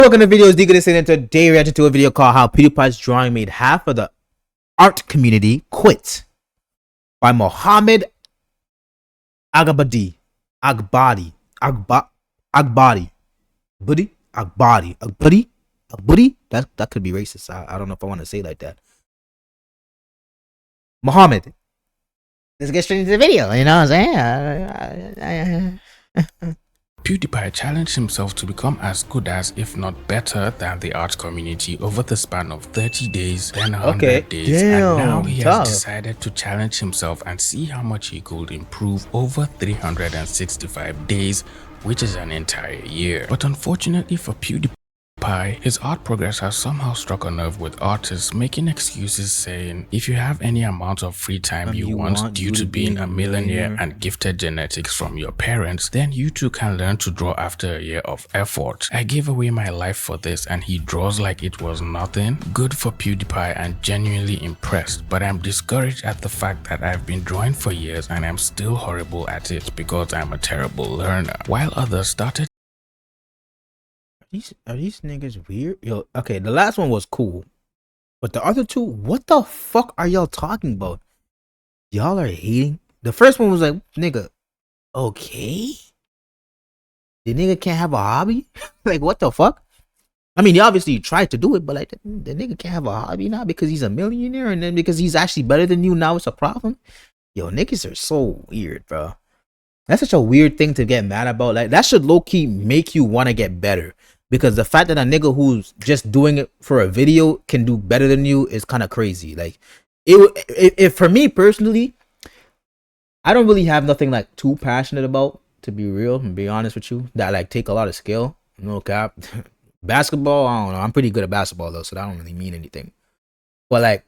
Welcome to videos Deacon and today we reacted to a video called How PewDiePie's Drawing Made Half of the Art Community Quit by Mohammed Agbadi. Agbadi. That could be racist. I don't know if I want to say it like that. Mohammed. Let's get straight into the video, you know what I'm saying? PewDiePie challenged himself to become as good as, if not better than, the art community over the span of 30 days, then 100 days, and now he has decided to challenge himself and see how much he could improve over 365 days, which is an entire year. But unfortunately for PewDiePie, his art progress has somehow struck a nerve with artists making excuses saying, if you have any amount of free time you want due to being a millionaire and gifted genetics from your parents, then you too can learn to draw after a year of effort. I gave away my life for this and he draws like it was nothing. Good for PewDiePie and genuinely impressed, but I'm discouraged at the fact that I've been drawing for years and I'm still horrible at it because I'm a terrible learner. While others started. Are these niggas weird? Yo, okay, the last one was cool. But the other two, what the fuck are y'all talking about? Y'all are hating? The first one was like, nigga, okay? The nigga can't have a hobby? Like, what the fuck? I mean, he obviously tried to do it, but like, the nigga can't have a hobby now because he's a millionaire and then because he's actually better than you, now it's a problem? Yo, niggas are so weird, bro. That's such a weird thing to get mad about. Like, that should low-key make you want to get better. Because the fact that a nigga who's just doing it for a video can do better than you is kind of crazy. Like, if for me personally, I don't really have nothing like too passionate about, to be real and be honest with you, that like take a lot of skill. No cap. Basketball, I don't know. I'm pretty good at basketball though, so that don't really mean anything. But like,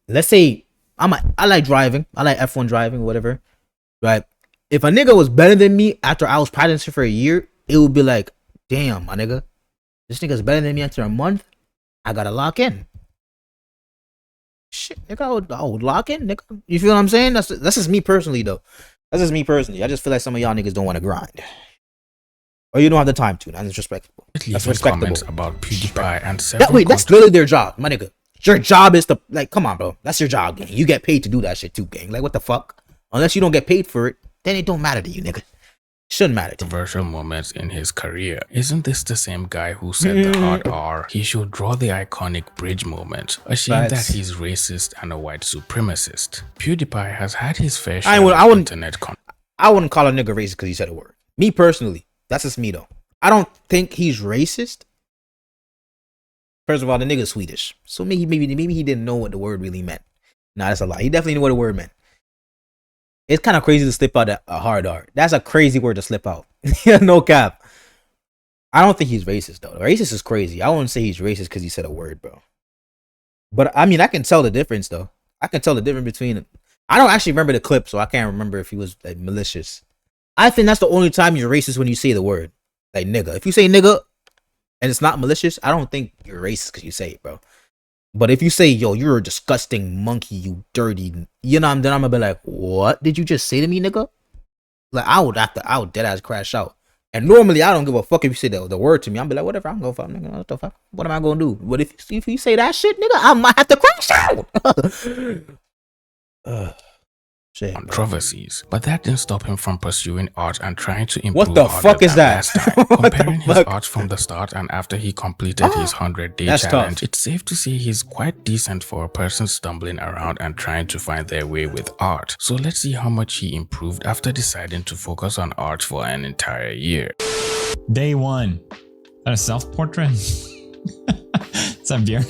let's say I like driving. I like F1 driving, whatever. Right? If a nigga was better than me after I was practicing for a year, it would be like, damn, my nigga, this nigga's better than me after a month. I gotta lock in. Shit, nigga, I would lock in, nigga. You feel what I'm saying? That's just me personally, though. That's just me personally. I just feel like some of y'all niggas don't want to grind, or you don't have the time to. That's respectable. That's respectable. Comments about PewDiePie and wait, that's literally their job, my nigga. Your job is to, like, come on, bro. That's your job, gang. You get paid to do that shit too, gang. Like, what the fuck? Unless you don't get paid for it, then it don't matter to you, nigga. Shouldn't matter. Controversial moments in his career. Isn't this the same guy who said the hard R? He should draw the iconic bridge moment. A shame that he's racist and a white supremacist. PewDiePie has had his fair share of internet content. I wouldn't call a nigga racist because he said a word. Me personally, that's just me though. I don't think he's racist. First of all, the nigga's Swedish, so maybe he didn't know what the word really meant. Nah, that's a lie. He definitely knew what the word meant. It's kind of crazy to slip out a hard R. That's a crazy word to slip out. No cap. I don't think he's racist, though. Racist is crazy. I wouldn't say he's racist because he said a word, bro. But, I mean, I can tell the difference, though. I can tell the difference between... I don't actually remember the clip, so I can't remember if he was, like, malicious. I think that's the only time you're racist when you say the word. Like, nigga. If you say nigga and it's not malicious, I don't think you're racist because you say it, bro. But if you say, yo, you're a disgusting monkey, you dirty, you know, then I'm gonna be like, what did you just say to me, nigga? Like, I would dead ass crash out. And normally I don't give a fuck if you say the word to me. I'll be like, whatever, I'm gonna fuck, nigga. What the fuck? What am I gonna do? But if you say that shit, nigga, I might have to crash out. Controversies, but that didn't stop him from pursuing art and trying to improve. What the fuck is that? Comparing his art from the start and after he completed his 100-day challenge, tough. It's safe to say he's quite decent for a person stumbling around and trying to find their way with art. So let's see how much he improved after deciding to focus on art for an entire year. Day 1. A self-portrait? It's a beer.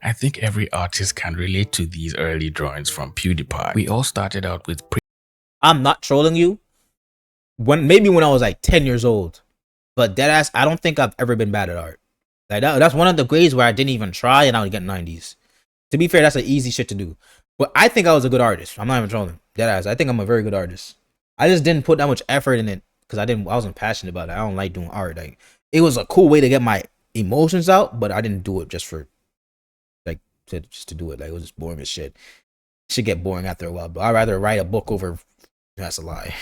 I think every artist can relate to these early drawings from PewDiePie. We all started out with... I'm not trolling you. Maybe when I was like 10 years old. But deadass, I don't think I've ever been bad at art. Like that's one of the grades where I didn't even try and I would get 90s. To be fair, that's an easy shit to do. But I think I was a good artist. I'm not even trolling. Deadass, I think I'm a very good artist. I just didn't put that much effort in it because I wasn't passionate about it. I don't like doing art. Like, it was a cool way to get my emotions out, but I didn't do it just for... just to do it. Like, it was just boring as shit. Should get boring after a while, but I'd rather write a book over That's a lie.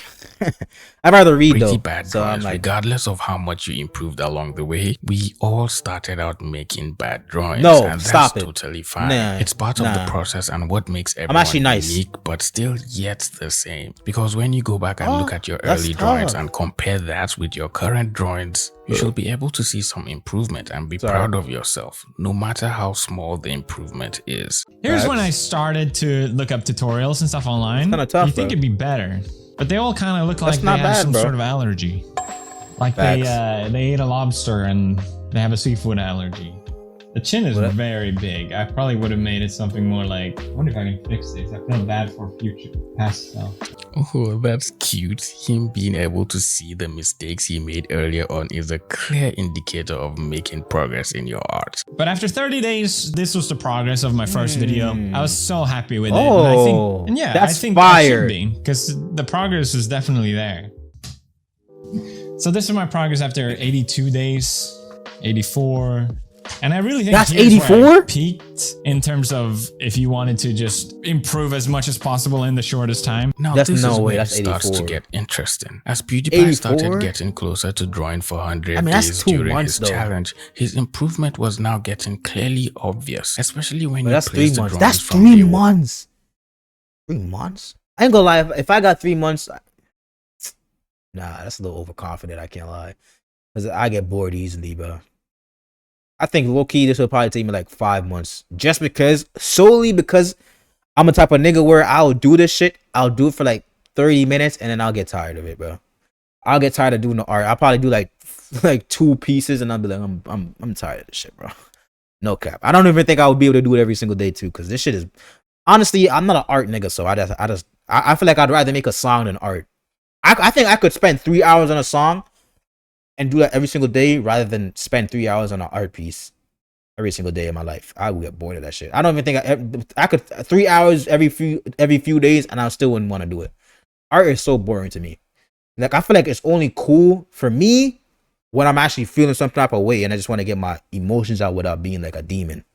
I'd rather read Pretty though. bad So drawings. I'm like, Regardless of how much you improved along the way, we all started out making bad drawings. no, and stop that's it. totally fine. Nah, It's part of the process and what makes everyone actually nice. unique, but still yet the same. Because when you go back and look at your that's early drawings tough. and compare that with your current drawings, you should be able to see some improvement and be proud of yourself, no matter how small the improvement is. Here's when I started to look up tutorials and stuff online. Kinda tough, you think bro. it'd be better, but they all kind of look like they not have bad, some bro. sort of allergy. Like they ate a lobster and they have a seafood allergy. The chin is very big. I probably would have made it something more like, I wonder if I can fix this. I feel bad for future past self. Oh, that's cute. Him being able to see the mistakes he made earlier on is a clear indicator of making progress in your art. But after 30 days, this was the progress of my first video. I was so happy with it. And Oh, I think I should be, because the progress is definitely there. So this is my progress after 82 days, 84. And I really think that's here's where I 84? peaked in terms of if you wanted to just improve as much as possible in the shortest time. Now That's this no is way, where that's it starts 84. to get interesting. As PewDiePie started 84? getting closer to drawing for 100 I mean, that's days 2 during months, his though. challenge, his improvement was now getting clearly obvious, especially when But you that's place 3 the months. drawings That's from 3 day one. months. 3 months? I ain't gonna lie. If I got 3 months, nah, that's a little overconfident. I can't lie, because I get bored easily, bro. I think low key this will probably take me like 5 months, just solely because I'm a type of nigga where I'll do this shit. I'll do it for like 30 minutes and then I'll get tired of it, bro. I'll get tired of doing the art. I'll probably do like 2 pieces and I'll be like, I'm tired of this shit, bro. No cap. I don't even think I would be able to do it every single day too, because this shit is honestly, I'm not an art nigga, so I feel like I'd rather make a song than art. I think I could spend 3 hours on a song and do that every single day rather than spend 3 hours on an art piece every single day of my life. I would get bored of that shit. I don't even think I could 3 hours every few days and I still wouldn't want to do it. Art is so boring to me. Like, I feel like it's only cool for me when I'm actually feeling some type of way and I just want to get my emotions out without being like a demon.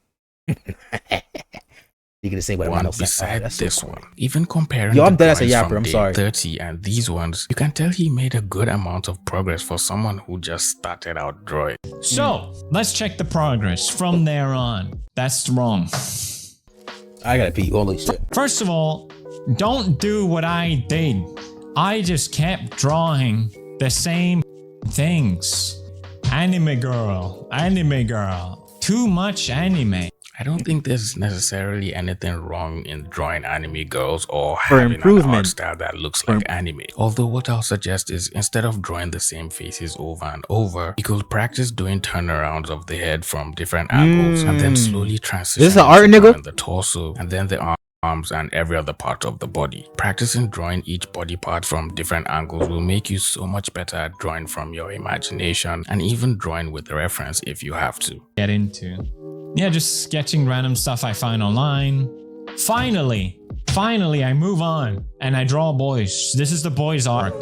You can say what I want. Besides this one, even comparing I'm the dead as a drawings yapper. from I'm day sorry. 30 and these ones, you can tell he made a good amount of progress for someone who just started out drawing. So let's check the progress from there on. That's wrong. I gotta pee. Holy shit. First of all, don't do what I did. I just kept drawing the same things. Anime girl. Too much anime. I don't think there's necessarily anything wrong in drawing anime girls or For having an improvement. art style that looks like anime. Although what I'll suggest is instead of drawing the same faces over and over, you could practice doing turnarounds of the head from different angles and then slowly transition This is an art, into nigga? drawing the torso and then the arms and every other part of the body. Practicing drawing each body part from different angles will make you so much better at drawing from your imagination and even drawing with reference if you have to. Get into. Yeah, just sketching random stuff I find online. Finally, I move on and I draw boys. This is the boys arc.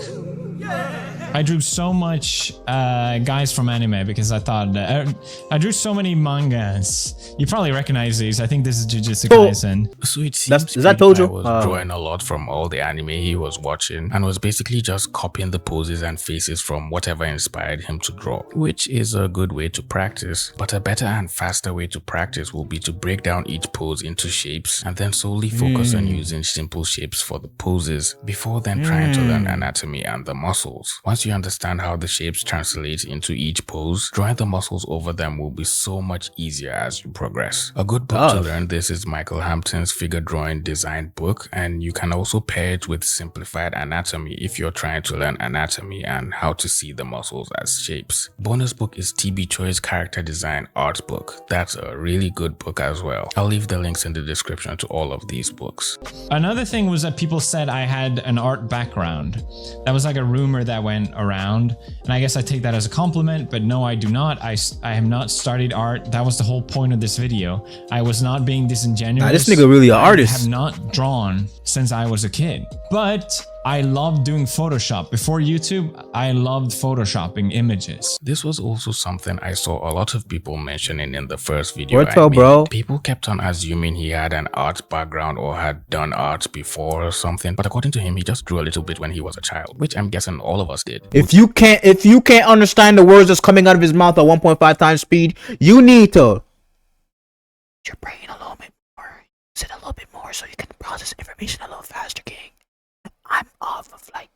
I drew so much guys from anime because I thought I drew so many mangas. You probably recognize these. I think this is Jujutsu Kaisen. So it seems is that PewDiePie Tojo? was drawing a lot from all the anime he was watching and was basically just copying the poses and faces from whatever inspired him to draw, which is a good way to practice. But a better and faster way to practice will be to break down each pose into shapes and then solely focus on using simple shapes for the poses before then trying to learn anatomy and the muscles. Once you understand how the shapes translate into each pose, drawing the muscles over them will be so much easier as you progress. A good book to learn this is Michael Hampton's figure drawing design book, and you can also pair it with simplified anatomy if you're trying to learn anatomy and how to see the muscles as shapes. Bonus book is TB Choi's character design art book. That's a really good book as well. I'll leave the links in the description to all of these books. Another thing was that people said I had an art background. That was like a rumor that went around, and I guess I take that as a compliment, but no, I do not. I have not studied art. That was the whole point of this video. I was not being disingenuous. Nah, this nigga really an artist. I have not drawn since I was a kid. But I loved doing Photoshop. Before YouTube, I loved Photoshopping images. This was also something I saw a lot of people mentioning in the first video. What's up, bro? People kept on assuming he had an art background or had done art before or something. But according to him, he just drew a little bit when he was a child, which I'm guessing all of us did. If you can't understand the words that's coming out of his mouth at 1.5 times speed, you need to your brain a little bit more. Sit a little bit more so you can process information a little faster, King. I'm off of like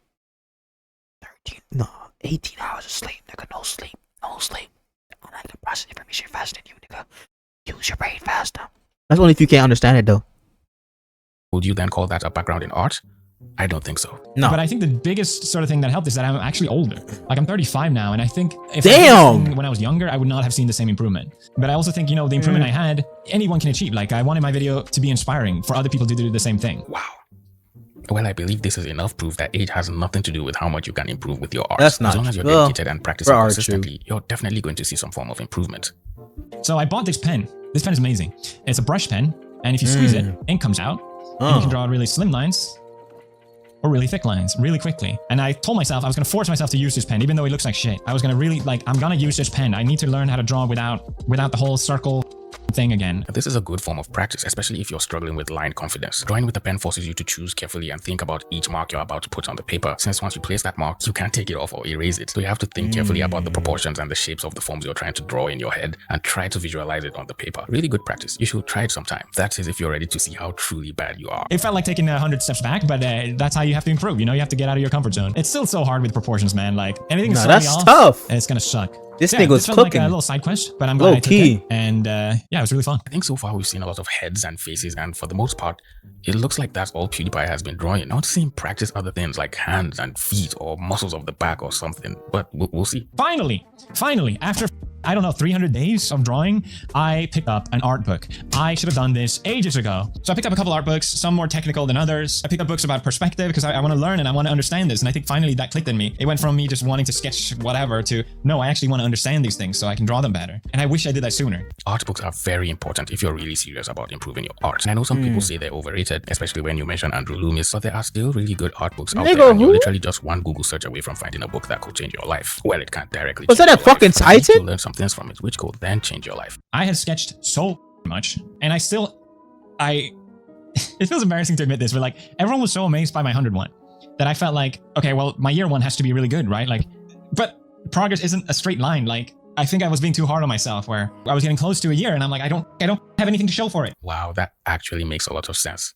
18 hours of sleep, nigga. No sleep. And I can process information faster than you, nigga. Use your brain faster. That's only if you can't understand it, though. Would you then call that a background in art? I don't think so. No. But I think the biggest sort of thing that helped is that I'm actually older. Like, I'm 35 now, and I think if when I was younger, I would not have seen the same improvement. But I also think, you know, the improvement I had, anyone can achieve. Like, I wanted my video to be inspiring for other people to do the same thing. Wow. Well, I believe this is enough proof that age has nothing to do with how much you can improve with your art. That's not as long as you're dedicated and practicing consistently, you're definitely going to see some form of improvement. So I bought this pen. This pen is amazing. It's a brush pen, and if you squeeze it, ink comes out, and you can draw really slim lines or really thick lines really quickly. And I told myself I was going to force myself to use this pen, even though it looks like shit. I was going to really, like, I'm going to use this pen. I need to learn how to draw without the whole circle thing again. This is a good form of practice, especially if you're struggling with line confidence. Drawing with a pen forces you to choose carefully and think about each mark you're about to put on the paper, since once you place that mark, you can't take it off or erase it. So you have to think carefully about the proportions and the shapes of the forms you're trying to draw in your head and try to visualize it on the paper. Really good practice. You should try it sometime. That is if you're ready to see how truly bad you are. It felt like taking 100 steps back, but that's how you have to improve. You know, you have to get out of your comfort zone. It's still so hard with proportions, man. Like, anything that's off, tough. It's gonna suck. This nigga was felt cooking. like a little side quest, but I'm glad I took it. And yeah, it was really fun. I think so far we've seen a lot of heads and faces, and for the most part, it looks like that's all PewDiePie has been drawing. Not seeing practice other things like hands and feet or muscles of the back or something, but we'll see. Finally, after I don't know, 300 days of drawing, I picked up an art book. I should have done this ages ago. So I picked up a couple art books, some more technical than others. I picked up books about perspective because I want to learn and I want to understand this. And I think finally that clicked in me. It went from me just wanting to sketch whatever to, no, I actually want to understand these things so I can draw them better. And I wish I did that sooner. Art books are very important if you're really serious about improving your art. And I know some people say they're overrated, especially when you mention Andrew Loomis, but there are still really good art books out there. And you're literally just one Google search away from finding a book that could change your life. Well, it can't directly. Was that a fucking Titan? You'll learn some things from it, which could then change your life. I had sketched so much, and it feels embarrassing to admit this, but like everyone was so amazed by my 101 that I felt like, okay, well, my year one has to be really good, right? Like, but progress isn't a straight line. Like, I think I was being too hard on myself where I was getting close to a year and I'm like, I don't have anything to show for it. Wow, that actually makes a lot of sense.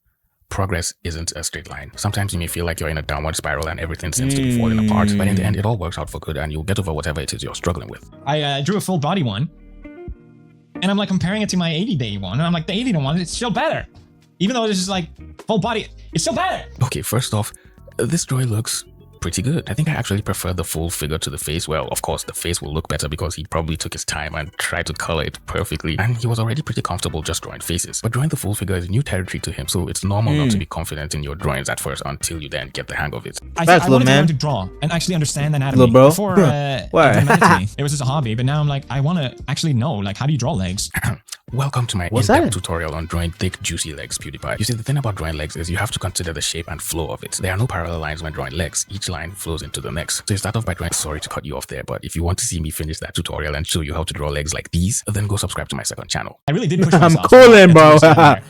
Progress isn't a straight line. Sometimes you may feel like you're in a downward spiral and everything seems to be falling apart, but in the end, it all works out for good and you'll get over whatever it is you're struggling with. I drew a full body one, and I'm like comparing it to my 80-day one, and I'm like, the 80-day one, it's still better. Even though this is like full body, it's still better. Okay, first off, this drawing looks pretty good. I think I actually prefer the full figure to the face. Well, of course, the face will look better because he probably took his time and tried to color it perfectly. And he was already pretty comfortable just drawing faces. But drawing the full figure is new territory to him, so it's normal not to be confident in your drawings at first until you then get the hang of it. I wanted to learn to draw and actually understand anatomy. Bro. Before it was just a hobby, but now I'm like, I want to actually know, like, how do you draw legs? Welcome to my in-depth tutorial on drawing thick, juicy legs, PewDiePie. You see, the thing about drawing legs is you have to consider the shape and flow of it. There are no parallel lines when drawing legs. Each line flows into the next. So you start off by drawing, sorry to cut you off there, but if you want to see me finish that tutorial and show you how to draw legs like these, then go subscribe to my second channel. I really did push myself. I'm cooling, bro.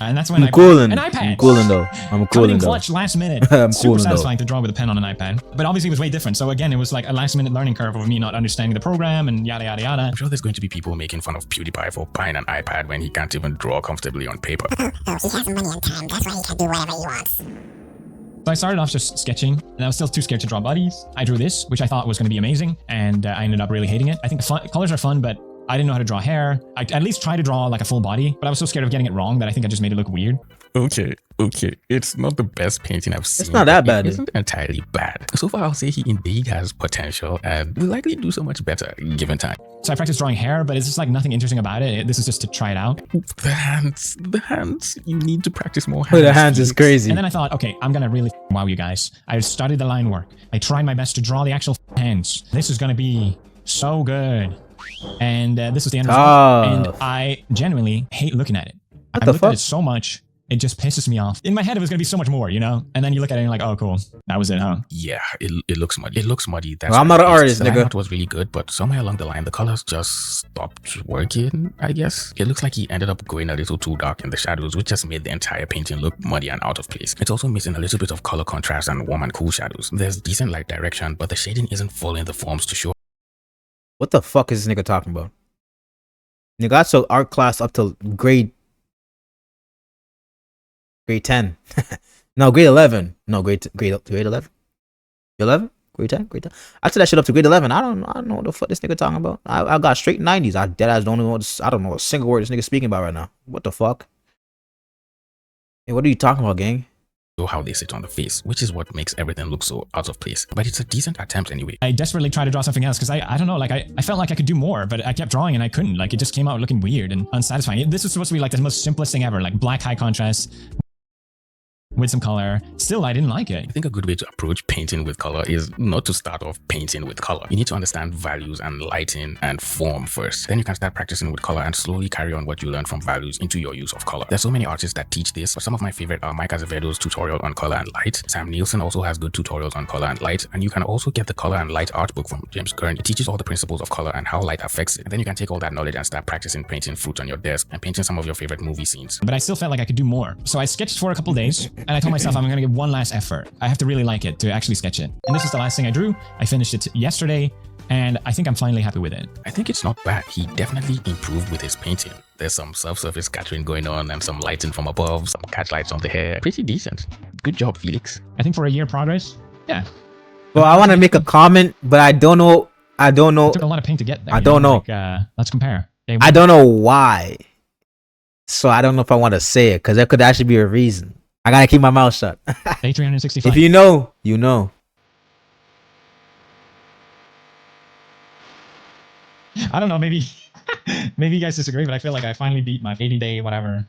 And that's when I'm cooling. An iPad. I'm cooling though. I'm cooling though. Clutch last minute. I'm super satisfying to draw with a pen on an iPad. But obviously it was way different. So again, it was like a last minute learning curve of me not understanding the program and yada yada yada. I'm sure there's going to be people making fun of PewDiePie for buying an iPad when he can't even draw comfortably on paper. Oh, he has money and time. That's why he can do whatever he wants. So I started off just sketching, and I was still too scared to draw bodies. I drew this, which I thought was going to be amazing, and I ended up really hating it. I think the colors are fun, but I didn't know how to draw hair. I at least tried to draw like a full body, but I was so scared of getting it wrong that I think I just made it look weird. Okay. It's not the best painting I've seen. It's not that bad. It isn't entirely bad. So far, I'll say he indeed has potential and will likely do so much better given time. So I practiced drawing hair, but it's just like nothing interesting about it. This is just to try it out. The hands. You need to practice more hands. The hands is crazy. And then I thought, okay, I'm gonna really wow you guys. I studied the line work. I tried my best to draw the actual hands. This is gonna be so good. And this was the end result. And I genuinely hate looking at it. I looked at it so much it just pisses me off. In my head, it was going to be so much more, you know? And then you look at it and you're like, oh, cool. That was it, huh? Yeah, it looks muddy. It looks muddy. That's well, I'm not an artist, nigga. The line art was really good, but somewhere along the line, the colors just stopped working, I guess. It looks like he ended up going a little too dark in the shadows, which just made the entire painting look muddy and out of place. It's also missing a little bit of color contrast and warm and cool shadows. There's decent light direction, but the shading isn't following the forms to show. What the fuck is this nigga talking about? Nigga, I took art class up to grade 10. No, grade 11. No, grade 11. 11? Grade 10? Grade 10. I took that shit up to grade 11. I don't know what the fuck this nigga talking about. I got straight 90s. I deadass don't know I don't know a single word this nigga speaking about right now. What the fuck? Hey, what are you talking about, gang? How they sit on the face, which is what makes everything look so out of place. But it's a decent attempt anyway. I desperately tried to draw something else because I don't know, like I felt like I could do more, but I kept drawing and I couldn't. Like it just came out looking weird and unsatisfying. This was supposed to be like the most simplest thing ever, like black high contrast with some color. Still, I didn't like it. I think a good way to approach painting with color is not to start off painting with color. You need to understand values and lighting and form first. Then you can start practicing with color and slowly carry on what you learn from values into your use of color. There's so many artists that teach this, but some of my favorite are Mike Azevedo's tutorial on color and light. Sam Nielsen also has good tutorials on color and light, and you can also get the color and light art book from James Kern. It teaches all the principles of color and how light affects it. And then you can take all that knowledge and start practicing painting fruit on your desk and painting some of your favorite movie scenes. But I still felt like I could do more. So I sketched for a couple days and I told myself I'm going to give one last effort. I have to really like it to actually sketch it. And this is the last thing I drew. I finished it yesterday and I think I'm finally happy with it. I think it's not bad. He definitely improved with his painting. There's some subsurface scattering going on and some lighting from above, some catchlights on the hair. Pretty decent. Good job, Felix. I think for a year progress, yeah. Well, I want to make a comment, but I don't know. It took a lot of paint to get there. I don't know. Like, let's compare. I don't know why. So I don't know if I want to say it because there could actually be a reason. I gotta keep my mouth shut. Day 365. If you know, you know. I don't know, maybe maybe you guys disagree, but I feel like I finally beat my 80-day whatever.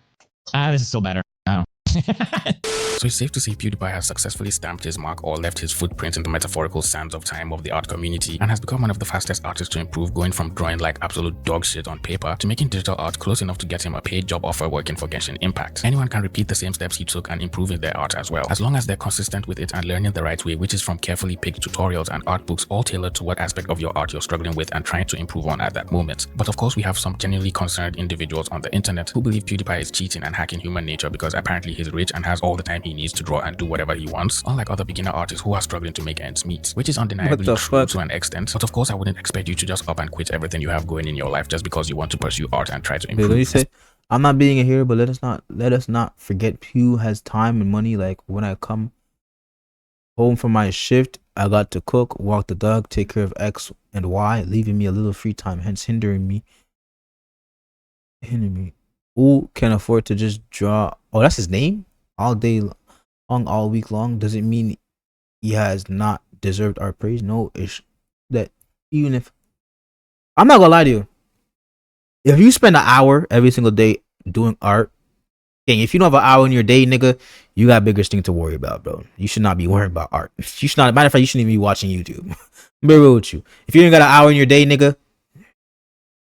This is still better. I don't know. So it's safe to say PewDiePie has successfully stamped his mark or left his footprint in the metaphorical sands of time of the art community and has become one of the fastest artists to improve, going from drawing like absolute dog shit on paper to making digital art close enough to get him a paid job offer working for Genshin Impact. Anyone can repeat the same steps he took and improve in their art as well, as long as they're consistent with it and learning the right way, which is from carefully picked tutorials and art books all tailored to what aspect of your art you're struggling with and trying to improve on at that moment. But of course, we have some genuinely concerned individuals on the internet who believe PewDiePie is cheating and hacking human nature because apparently he's rich and has all the time he needs to draw and do whatever he wants, unlike other beginner artists who are struggling to make ends meet, which is undeniably true to an extent. But of course, I wouldn't expect you to just up and quit everything you have going in your life just because you want to pursue art and try to improve. Let me say, I'm not being a hero, but let us not forget Pew has time and money. Like when I come home from my shift, I got to cook, walk the dog, take care of X and Y, leaving me a little free time, hence hindering me. Who can afford to just draw? Oh, that's his name? All day long, all week long. Does it mean he has not deserved our praise? No, it's that even if I'm not gonna lie to you, if you spend an hour every single day doing art, and if you don't have an hour in your day, nigga, you got bigger things to worry about, bro. You should not be worrying about art. You should not. Matter of fact, you shouldn't even be watching YouTube. Be real with you. If you ain't got an hour in your day, nigga,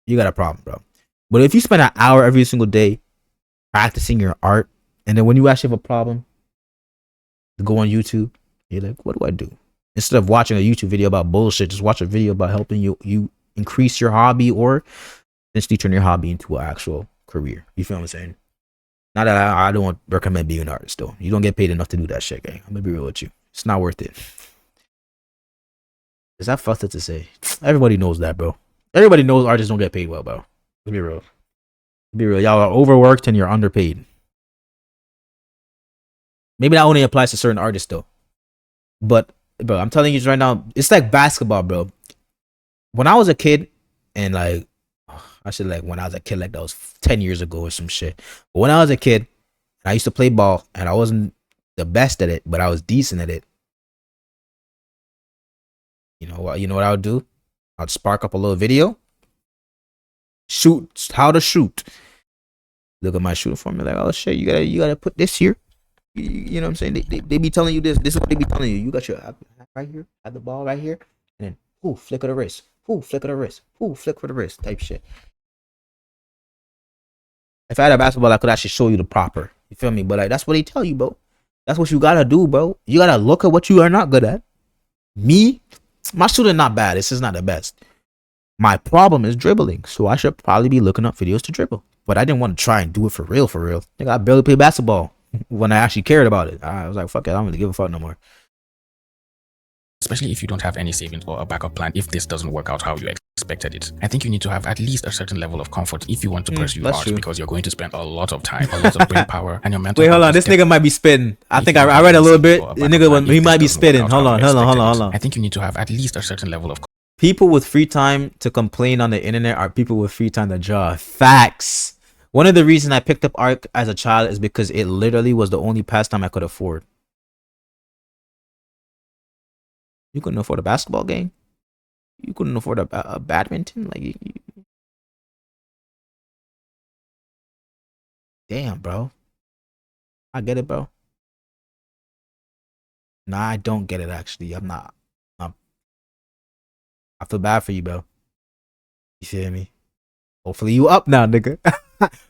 you got a problem, bro. But if you spend an hour every single day practicing your art, and then when you actually have a problem, you go on YouTube, you're like, what do I do? Instead of watching a YouTube video about bullshit, just watch a video about helping you increase your hobby or essentially turn your hobby into an actual career. You feel what I'm saying? Not that I don't recommend being an artist, though. You don't get paid enough to do that shit, gang. I'm gonna be real with you. It's not worth it. Is that fucked up to say? Everybody knows that, bro. Everybody knows artists don't get paid well, bro. Let's be real. Be real. Y'all are overworked and you're underpaid. Maybe that only applies to certain artists, though. But, bro, I'm telling you right now, it's like basketball, bro. When I was a kid, and like, I should like when I was a kid, like that was 10 years ago or some shit. But when I was a kid, I used to play ball, and I wasn't the best at it, but I was decent at it. You know what I would do? I'd spark up a little video. Shoot, how to shoot. Look at my shooting form, like, oh shit, you gotta put this here. You know what I'm saying? They be telling you this. This is what they be telling you. You got your right here, have the ball right here, and then ooh, flick of the wrist, ooh, flick of the wrist, ooh, flick for the wrist, type shit. If I had a basketball, I could actually show you the proper You feel me? But like that's what they tell you, bro. That's what you gotta do, bro. You gotta look at what you are not good at. Me, my shooting not bad. This is not the best. My problem is dribbling, so I should probably be looking up videos to dribble. But I didn't want to try and do it for real, for real. Nigga, I barely play basketball when I actually cared about it. I was like, fuck it, I don't really give a fuck no more. Especially if you don't have any savings or a backup plan if this doesn't work out how you expected it. I think you need to have at least a certain level of comfort if you want to pursue art, because you're going to spend a lot of time, a lot of brain power, and your mental. Wait, hold on. This nigga might be spitting. I think I read a little bit. The nigga, he might be spitting. Hold on. I think you need to have at least a certain level of. People with free time to complain on the internet are people with free time to draw. Facts. One of the reasons I picked up art as a child is because it literally was the only pastime I could afford. You couldn't afford a basketball game. You couldn't afford a badminton. Like, damn, bro. I get it, bro. Nah, I don't get it. Actually, I'm not. I feel bad for you, bro. You feel me? Hopefully you up now, nigga.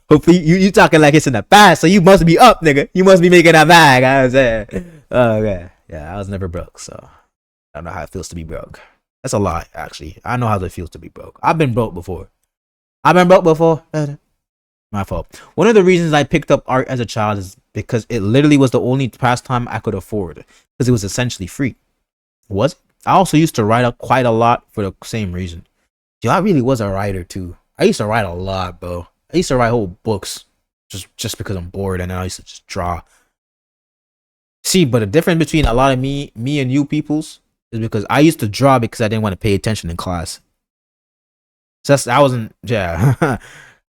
Hopefully you talking like it's in the past, so you must be up, nigga. You must be making that bag. I was saying. Okay. Yeah, I was never broke, so I don't know how it feels to be broke. That's a lie, actually. I know how it feels to be broke. I've been broke before. My fault. One of the reasons I picked up art as a child is because it literally was the only pastime I could afford, because it was essentially free. Was it? I also used to write up quite a lot for the same reason. Yo, I really was a writer too. I used to write a lot, bro. I used to write whole books just because I'm bored, and then I used to just draw. See, but the difference between a lot of me and you peoples is because I used to draw because I didn't want to pay attention in class. So I wasn't, yeah.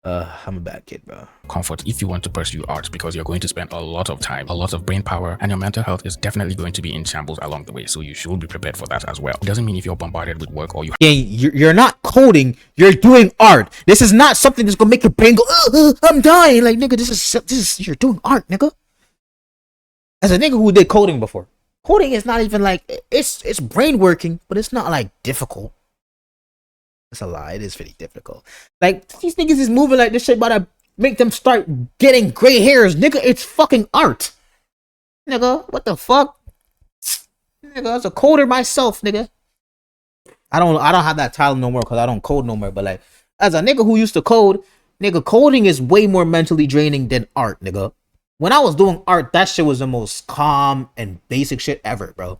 I'm a bad kid, bro. Comfort if you want to pursue art, because you're going to spend a lot of time, a lot of brain power, and your mental health is definitely going to be in shambles along the way, so you should be prepared for that as well. It doesn't mean if you're bombarded with work or you're not coding, you're doing art. This is not something that's gonna make your brain go, I'm dying. Like, nigga, this is you're doing art, nigga. As a nigga who did coding before, coding is not even like, it's brain working, but it's not like difficult. That's a lie. It is pretty difficult. Like, these niggas is moving like this shit about to make them start getting gray hairs. Nigga, it's fucking art. Nigga, what the fuck? Nigga, I was a coder myself, nigga. I don't have that talent no more because I don't code no more. But like, as a nigga who used to code, nigga, coding is way more mentally draining than art, nigga. When I was doing art, that shit was the most calm and basic shit ever, bro.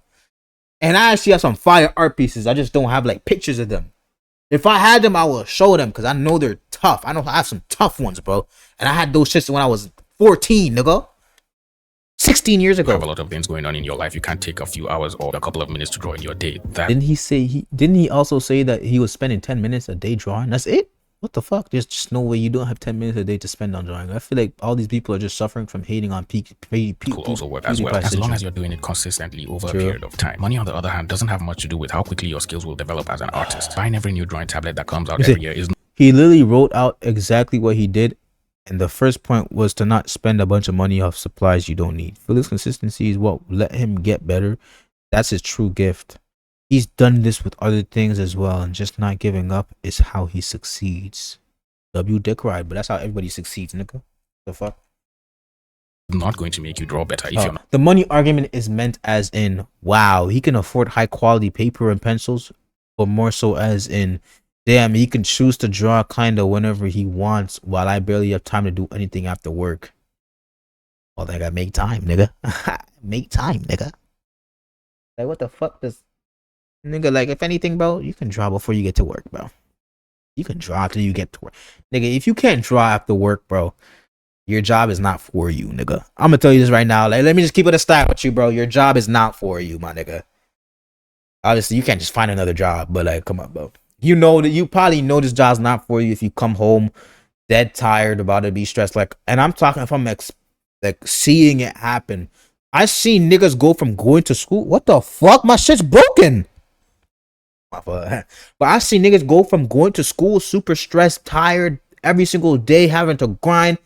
And I actually have some fire art pieces. I just don't have like pictures of them. If I had them, I will show them because I know they're tough. I know I have some tough ones, bro. And I had those shits when I was 14, nigga. 16 years ago. You have a lot of things going on in your life. You can't take a few hours or a couple of minutes to draw in your day. Didn't he also say that he was spending 10 minutes a day drawing? That's it? What the fuck? There's just no way you don't have 10 minutes a day to spend on drawing. I feel like all these people are just suffering from hating on could also work as well, as long as you're doing it consistently over a period of time. Money, on the other hand, doesn't have much to do with how quickly your skills will develop as an artist. Buying every new drawing tablet that comes out every year is... He literally wrote out exactly what he did, and the first point was to not spend a bunch of money off supplies you don't need. Philip's consistency is what let him get better. That's his true gift. He's done this with other things as well, and just not giving up is how he succeeds. W dick ride, but that's how everybody succeeds, nigga. The fuck? Not going to make you draw better if you're not. The money argument is meant as in, wow, he can afford high quality paper and pencils, but more so as in, damn, he can choose to draw kind of whenever he wants, while I barely have time to do anything after work. Well, I gotta make time, nigga. Make time, nigga. Like, what the fuck does... Nigga, like, if anything, bro, you can draw before you get to work, bro. You can draw till you get to work. Nigga, if you can't draw after work, bro, your job is not for you, nigga. I'm gonna tell you this right now. Like, let me just keep it a stack with you, bro. Your job is not for you, my nigga. Obviously, you can't just find another job, but like, come on, bro. You know that you probably know this job's not for you if you come home dead tired, about to be stressed. Like, and I'm talking from like seeing it happen. I seen niggas go from going to school. What the fuck? My shit's broken. But I see niggas go from going to school super stressed, tired every single day, having to grind,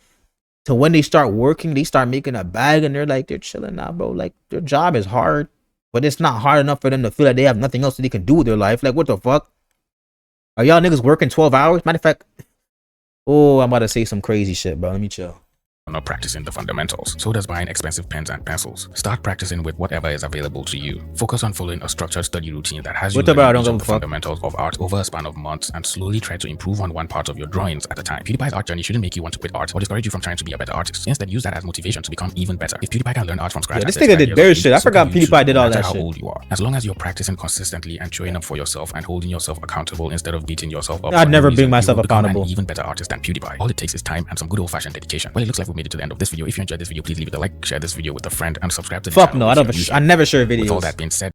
to when they start working, they start making a bag, and they're chilling now, bro. Like, their job is hard, but it's not hard enough for them to feel like they have nothing else that they can do with their life. Like, what the fuck? Are y'all niggas working 12 hours? Matter of fact, oh, I'm about to say some crazy shit, bro. Let me chill. not practicing the fundamentals. So does buying expensive pens and pencils. Start practicing with whatever is available to you. Focus on following a structured study routine that has you learning each of the fundamentals of art over a span of months, and slowly try to improve on one part of your drawings at a time. PewDiePie's art journey shouldn't make you want to quit art or discourage you from trying to be a better artist. Instead, use that as motivation to become even better. If PewDiePie can learn art from scratch, this nigga did their shit. I forgot PewDiePie did all that shit. How old you are, as long as you're practicing consistently and showing up for yourself and holding yourself accountable instead of beating yourself up. I'd never bring myself accountable. An even better artist than PewDiePie. All it takes is time and some good old-fashioned dedication. Well, it looks like we made it to the end of this video. If you enjoyed this video, please leave it a like, share this video with a friend, and subscribe to the channel. No, I never share videos. With all that being said,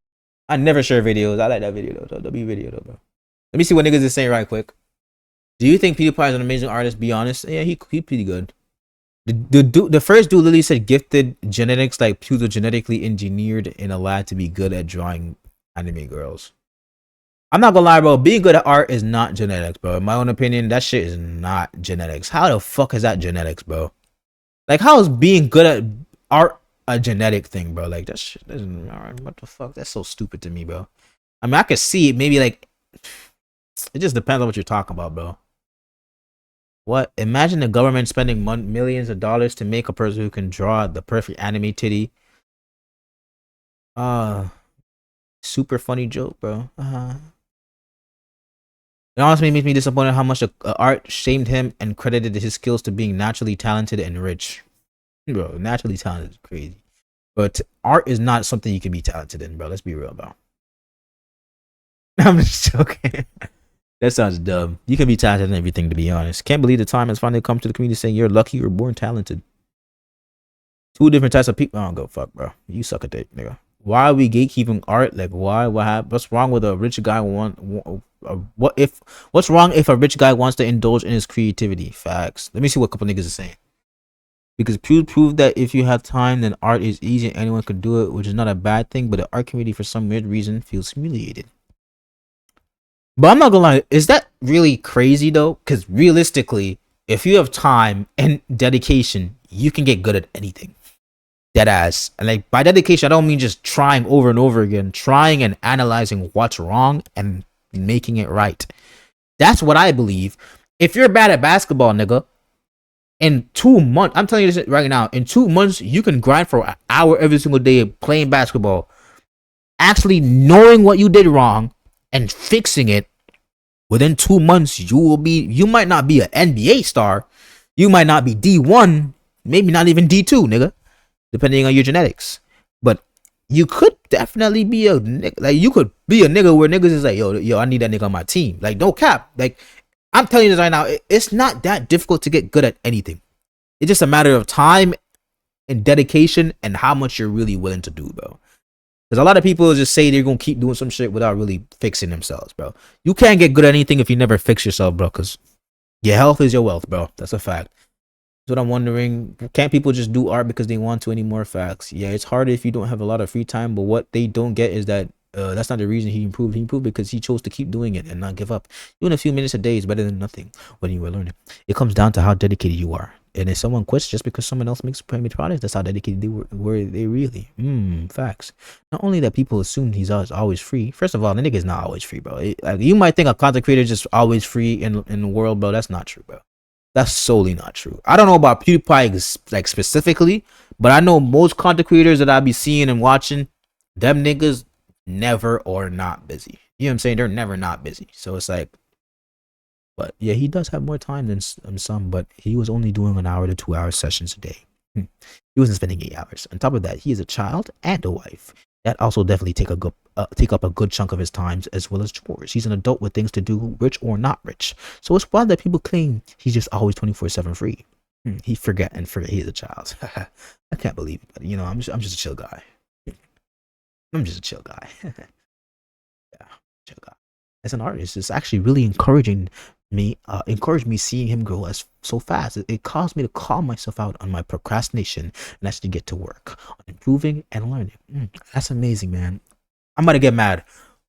I never share videos. I like that video though. The W video though, bro. Let me see what niggas is saying right quick. Do you think PewDiePie is an amazing artist? Be honest. Yeah, he pretty good. The first dude literally said gifted genetics, like Pew's genetically engineered in a lab to be good at drawing anime girls. I'm not gonna lie, bro. Being good at art is not genetics, bro. In my own opinion, that shit is not genetics. How the fuck is that genetics, bro? Like, how is being good at art a genetic thing, bro? Like, that shit doesn't. What the fuck? That's so stupid to me, bro. I mean, I could see it. Maybe like, it just depends on what you're talking about, bro. What? Imagine the government spending millions of dollars to make a person who can draw the perfect anime titty. Super funny joke, bro. It honestly makes me disappointed how much art shamed him and credited his skills to being naturally talented and rich. Bro, naturally talented is crazy. But art is not something you can be talented in, bro. Let's be real, bro. I'm just joking. That sounds dumb. You can be talented in everything, to be honest. Can't believe the time has finally come to the community saying you're lucky you were born talented. Two different types of people. I don't go fuck, bro. You suck at that, nigga. Why are we gatekeeping art? Like, why? What happened? What's wrong with a rich guy? What's wrong if a rich guy wants to indulge in his creativity? Facts. Let me see what a couple niggas are saying. Because Pew proved that if you have time, then art is easy and anyone can do it, which is not a bad thing. But the art community, for some weird reason, feels humiliated. But I'm not gonna lie, is that really crazy though? Because realistically, if you have time and dedication, you can get good at anything. Dead ass. And like, by dedication, I don't mean just trying over and over again, trying and analyzing what's wrong and making it right. That's what I believe. If you're bad at basketball, nigga, in 2 months, I'm telling you this right now, in 2 months, you can grind for an hour every single day playing basketball, actually knowing what you did wrong and fixing it. Within 2 months, you might not be an NBA star, you might not be D1, maybe not even D2, nigga, depending on your genetics. But you could definitely be a nigga. Like, you could be a nigga where niggas is like, yo, I need that nigga on my team. Like, no cap. Like, I'm telling you this right now, it's not that difficult to get good at anything. It's just a matter of time and dedication and how much you're really willing to do, bro. Because a lot of people just say they're going to keep doing some shit without really fixing themselves, bro. You can't get good at anything if you never fix yourself, bro, because your health is your wealth, bro. That's a fact. That's what I'm wondering. Can't people just do art because they want to anymore? Facts. Yeah, it's harder if you don't have a lot of free time, but what they don't get is that that's not the reason he improved. He improved because he chose to keep doing it and not give up. Even a few minutes a day is better than nothing when you were learning. It comes down to how dedicated you are. And if someone quits just because someone else makes premium products, that's how dedicated they were they really. Facts. Not only that people assume he's always free. First of all, the nigga's not always free, bro. Like, you might think a content creator is just always free in the world, bro. That's not true, bro. That's solely not true. I don't know about PewDiePie like specifically, but I know most content creators that I be seeing and watching, them niggas never or not busy. You know what I'm saying? They're never not busy. So it's like, but yeah, he does have more time than some, but he was only doing 1 hour to 2 hour sessions a day. He wasn't spending 8 hours. On top of that, he is a child and a wife. That also definitely take up a good chunk of his time, as well as chores. He's an adult with things to do, rich or not rich. So it's wild that people claim he's just always 24/7 free. He forget he's a child. I can't believe it, but you know, I'm just a chill guy. I'm just a chill guy. Yeah, chill guy. As an artist, it's actually really encouraged me seeing him grow so fast. It caused me to call myself out on my procrastination and actually get to work on improving and learning. That's amazing, man. I'm about to get mad.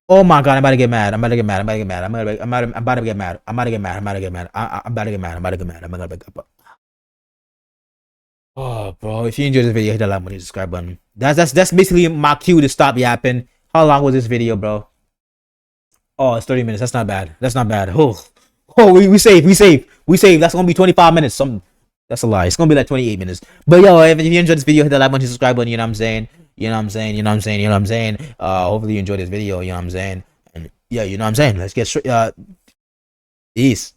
Oh my god, I'm about to get mad. I'm about to get mad. I'm about to get mad. I'm about to get mad. I'm about to get mad. I'm about to get mad. I'm about to get mad. I'm about to get mad. I'm about to get mad. Oh, bro, if you enjoyed this video, hit that like button, subscribe button. That's basically my cue to stop yapping. How long was this video, bro? Oh, it's 30 minutes. That's not bad. That's not bad. Oh, we save. That's gonna be 25 minutes. That's a lie. It's gonna be like 28 minutes. But yo, if you enjoyed this video, hit that like button, subscribe button. You know what I'm saying? You know what I'm saying? You know what I'm saying? You know what I'm saying? Hopefully you enjoyed this video. You know what I'm saying? And yeah, you know what I'm saying? Let's get straight. Peace.